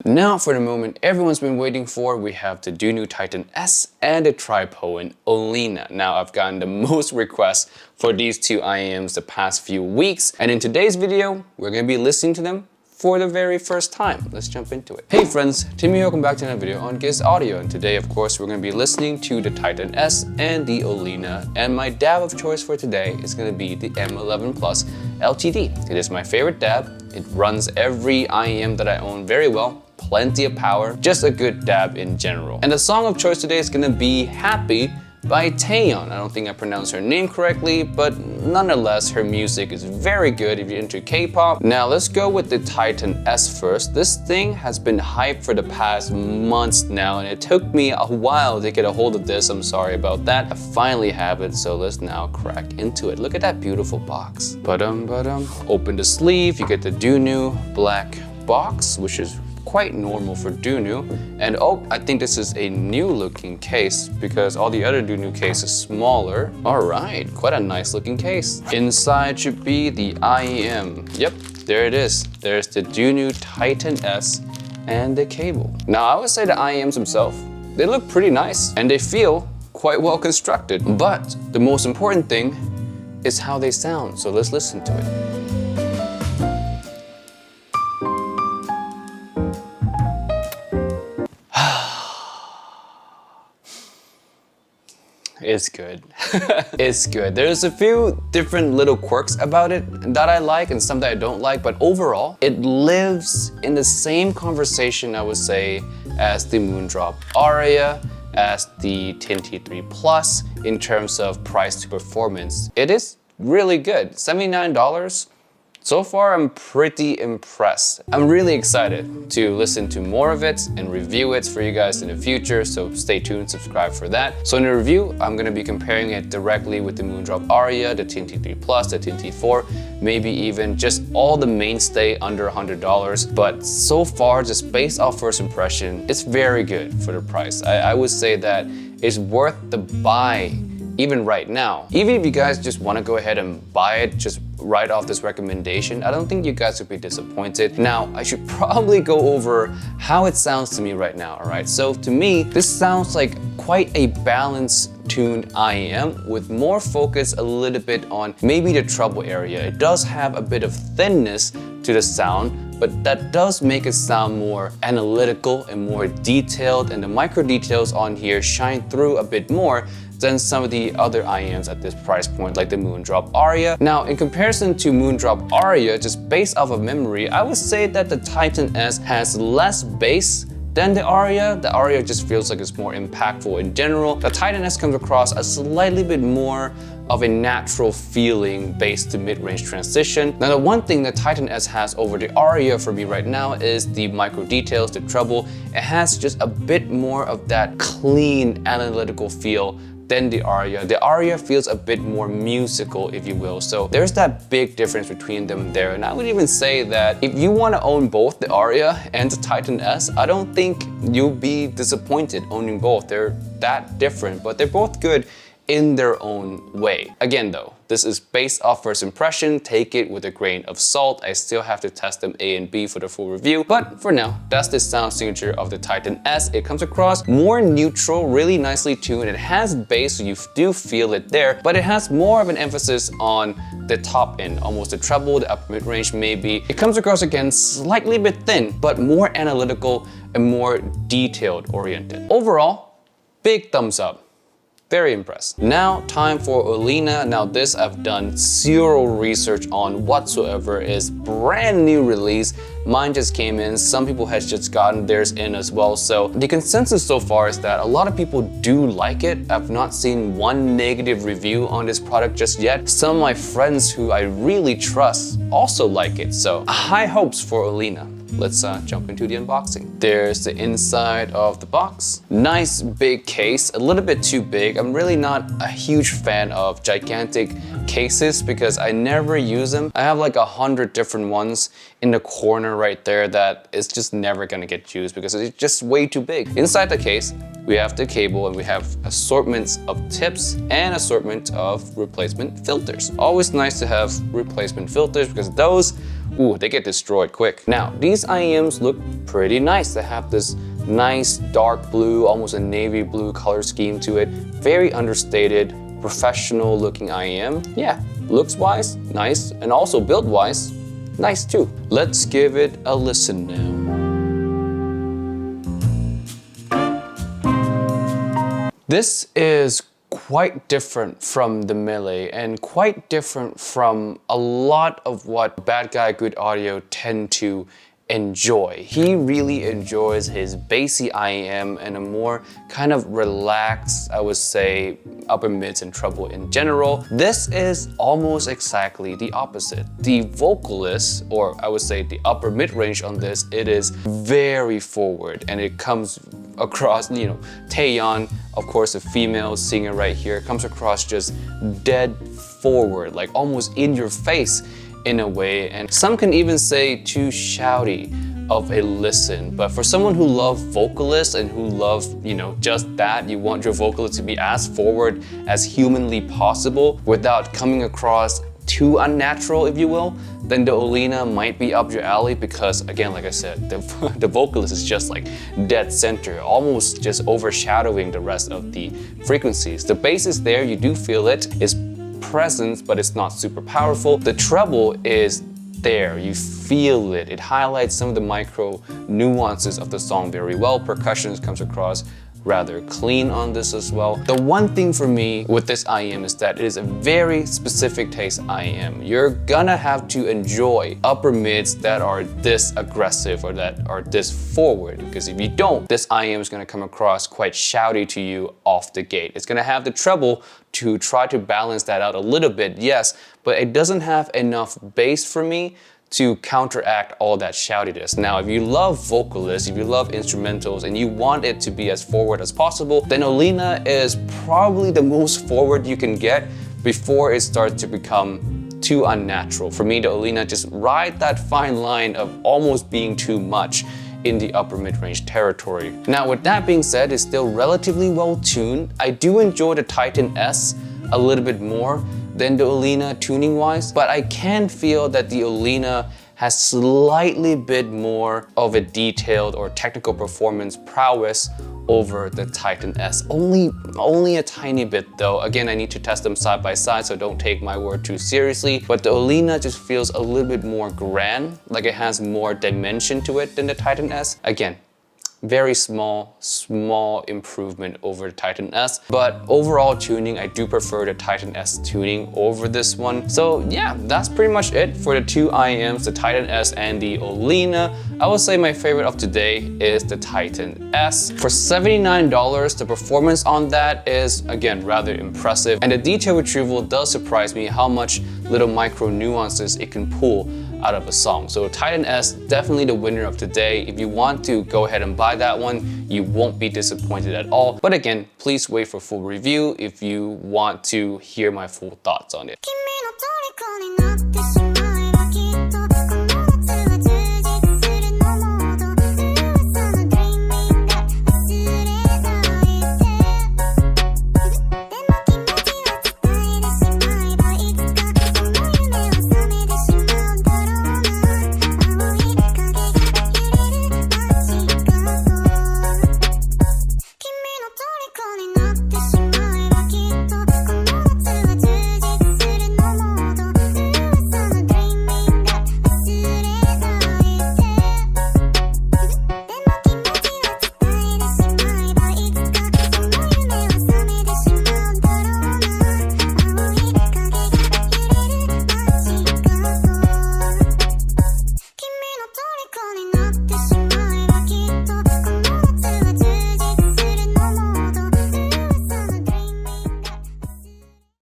Now for the moment everyone's been waiting for, we have the Dunu Titan S and the Tripowin Olina. Now I've gotten the most requests for these two IEMs the past few weeks, and in today's video we're going to be listening to them for the very first time. Let's jump into it. Hey friends, Timmy, welcome back to another video on Giz Audio, and today of course we're going to be listening to the Titan S and the Olina, and my DAB of choice for today is going to be the M11 Plus LTD. It is my favorite DAB. It runs every IEM that I own very well. Plenty of power, just a good DAB in general. And the song of choice today is gonna be Happy by Taeyeon. I don't think I pronounced her name correctly, but nonetheless, her music is very good if you're into K-pop. Now let's go with the Titan S first. This thing has been hyped for the past months now, and it took me a while to get a hold of this. I'm sorry about that. I finally have it, so let's now crack into it. Look at that beautiful box. Open the sleeve, you get the Dunu black box, which is quite normal for Dunu. And oh, I think this is a new looking case because all the other Dunu case is smaller. All right, quite a nice looking case. Inside should be the IEM. Yep, there it is. There's the Dunu Titan S and the cable. Now I would say the IEMs themselves, they look pretty nice and they feel quite well constructed. But the most important thing is how they sound. So let's listen to it. It's good. It's good. There's a few different little quirks about it that I like and some that I don't like, but overall, it lives in the same conversation, I would say, as the Moondrop Aria, as the TNT3 Plus in terms of price to performance. It is really good. $79. So far, I'm pretty impressed. I'm really excited to listen to more of it and review it for you guys in the future, so stay tuned, subscribe for that. So in the review, I'm gonna be comparing it directly with the Moondrop Aria, the TNT3 Plus, the TNT4, maybe even just all the mainstay under $100. But so far, just based off first impression, it's very good for the price. I would say that it's worth the buy even right now. Even if you guys just wanna go ahead and buy it just right off this recommendation, I don't think you guys would be disappointed. Now, I should probably go over how it sounds to me right now, all right? So to me, this sounds like quite a balanced tuned IEM with more focus a little bit on maybe the treble area. It does have a bit of thinness to the sound, but that does make it sound more analytical and more detailed, and the micro details on here shine through a bit more than some of the other IEMs at this price point, like the Moondrop Aria. Now, in comparison to Moondrop Aria, just based off of memory, I would say that the Titan S has less bass than the Aria. The Aria just feels like it's more impactful in general. The Titan S comes across a slightly bit more of a natural feeling bass to mid-range transition. Now, the one thing that Titan S has over the Aria for me right now is the micro details, the treble. It has just a bit more of that clean analytical feel than the Aria. The Aria feels a bit more musical, if you will. So there's that big difference between them there. And I would even say that if you want to own both the Aria and the Titan S, I don't think you'll be disappointed owning both. They're that different, but they're both good in their own way. Again though, this is based off first impression. Take it with a grain of salt. I still have to test them A and B for the full review. But for now, that's the sound signature of the Titan S. It comes across more neutral, really nicely tuned. It has bass, so you do feel it there, but it has more of an emphasis on the top end, almost the treble, the upper mid-range maybe. It comes across again slightly bit thin, but more analytical and more detailed oriented. Overall, big thumbs up. Very impressed. Now, time for Olina. Now this I've done zero research on whatsoever. Is brand new release. Mine just came in. Some people has just gotten theirs in as well. So the consensus so far is that a lot of people do like it. I've not seen one negative review on this product just yet. Some of my friends who I really trust also like it. So high hopes for Olina. Let's jump into the unboxing. There's the inside of the box. Nice big case, a little bit too big. I'm really not a huge fan of gigantic cases because I never use them. I have like 100 different ones in the corner right there that is just never gonna get used because it's just way too big. Inside the case, we have the cable and we have assortments of tips and assortment of replacement filters. Always nice to have replacement filters because those ooh, they get destroyed quick. Now, these IEMs look pretty nice. They have this nice dark blue, almost a navy blue color scheme to it. Very understated, professional looking IEM. Yeah, looks wise, nice, and also build wise, nice too. Let's give it a listen now. This is quite different from the Melee and quite different from a lot of what Bad Guy Good Audio tend to enjoy. He really enjoys his bassy IEM and a more kind of relaxed, I would say, upper mids and treble in general. This is almost exactly the opposite. The vocalist, or I would say the upper mid range on this, it is very forward and it comes across, you know, Taeyeon, of course, a female singer right here, comes across just dead forward, like almost in your face in a way, and some can even say too shouty of a listen. But for someone who loves vocalists and who loves, you know, just that, you want your vocalist to be as forward as humanly possible without coming across too unnatural, if you will, then the Olina might be up your alley because, again, like I said, the vocalist is just like dead center, almost just overshadowing the rest of the frequencies. The bass is there, you do feel it, it's present, but it's not super powerful. The treble is there, you feel it. It highlights some of the micro nuances of the song very well. Percussion comes across rather clean on this as well. The one thing for me with this IEM is that it is a very specific taste IEM. You're gonna have to enjoy upper mids that are this aggressive or that are this forward, because if you don't, this IEM is gonna come across quite shouty to you off the gate. It's gonna have the treble to try to balance that out a little bit, yes, but it doesn't have enough bass for me to counteract all that shoutiness. Now, if you love vocalists, if you love instrumentals, and you want it to be as forward as possible, then Olina is probably the most forward you can get before it starts to become too unnatural. For me, the Olina just ride that fine line of almost being too much in the upper mid-range territory. Now, with that being said, it's still relatively well tuned. I do enjoy the Titan S a little bit more than the Olina tuning wise, but I can feel that the Olina has slightly bit more of a detailed or technical performance prowess over the Titan S. Only a tiny bit though. Again, I need to test them side by side, so don't take my word too seriously. But the Olina just feels a little bit more grand, like it has more dimension to it than the Titan S. Again, very small improvement over the Titan S, but overall tuning, I do prefer the Titan S tuning over this one. So yeah, that's pretty much it for the two IEMs, the Titan S and the Olina. I would say my favorite of today is the Titan S. For $79, the performance on that is, again, rather impressive, and the detail retrieval does surprise me how much little micro nuances it can pull out of a song. So Titan S, definitely the winner of today. If you want to go ahead and buy that one, you won't be disappointed at all. But again, please wait for full review if you want to hear my full thoughts on it.